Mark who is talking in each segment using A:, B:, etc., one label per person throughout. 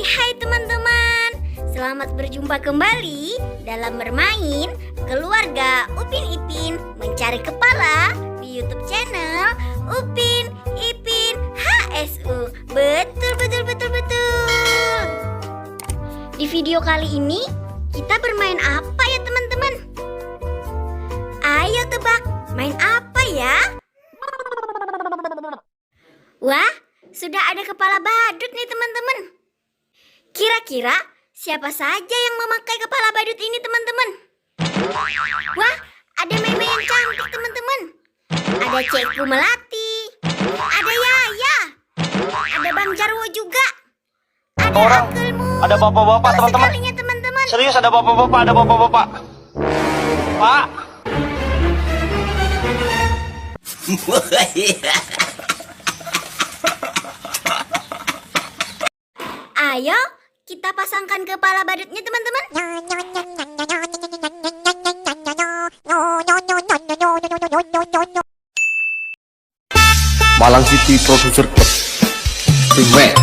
A: Hai teman-teman, selamat berjumpa kembali dalam bermain keluarga Upin Ipin mencari kepala di YouTube channel Upin Ipin HSU. Betul. Di video kali ini kita bermain apa ya teman-teman? Ayo tebak, main apa ya? Wah, sudah ada kepala badut nih teman-teman. Kira-kira siapa saja yang memakai kepala badut ini teman-teman? Wah, ada Meme yang cantik teman-teman. Ada Cekku Melati. Ada Yaya. Ada Bang Jarwo juga. Ada
B: orang.
A: Uncle-mu.
B: Ada bapak-bapak teman-teman.
A: Sekalinya teman-teman.
B: Serius ada bapak-bapak, ada bapak-bapak. Pak.
A: Ayo, kita pasangkan kepala badutnya teman-teman.
C: Malang City Producer Club Remix.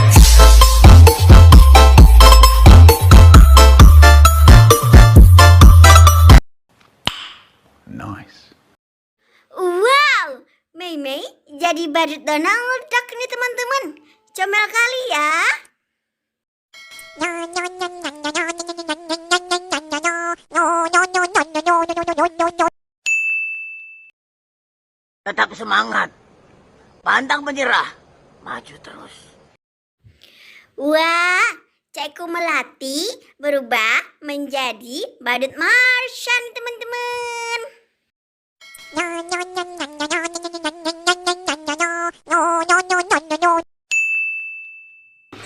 C: Nice.
A: Wow, Mei jadi badut Donald Duck nih teman-teman. Comel kali ya.
D: Tetap semangat, pantang menyerah, maju terus.
A: Wah, Cekku Melati berubah menjadi badut Marsha nih teman-teman.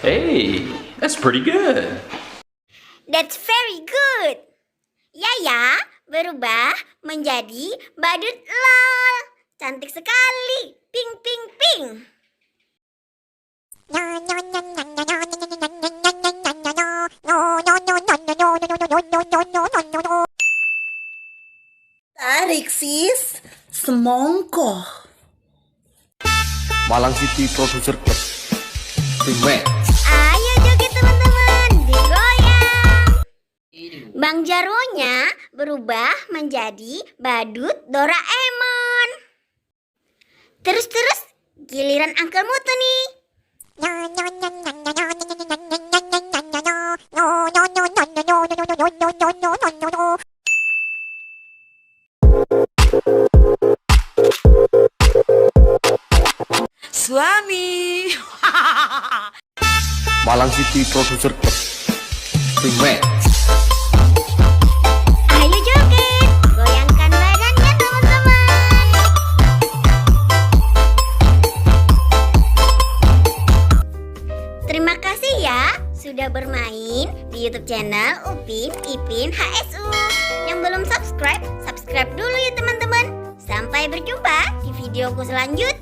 C: Hey, that's pretty good.
A: That's very good. Yaya berubah menjadi badut lol. Cantik sekali. Ping ping ping.
E: Tarik sis, semongko.
C: Malang City Producer Club Remix.
A: Ayo joget teman-teman, digoyang. Bang Jarwonya berubah menjadi badut Doraemon. Terus giliran Uncle Mutu nih.
E: Suami.
C: Malang City Producer Club Remix.
A: Ayo joget, goyangkan badannya teman-teman. Terima kasih ya sudah bermain di YouTube channel Upin Ipin HSU. Yang belum subscribe dulu ya teman-teman. Sampai berjumpa di videoku selanjutnya.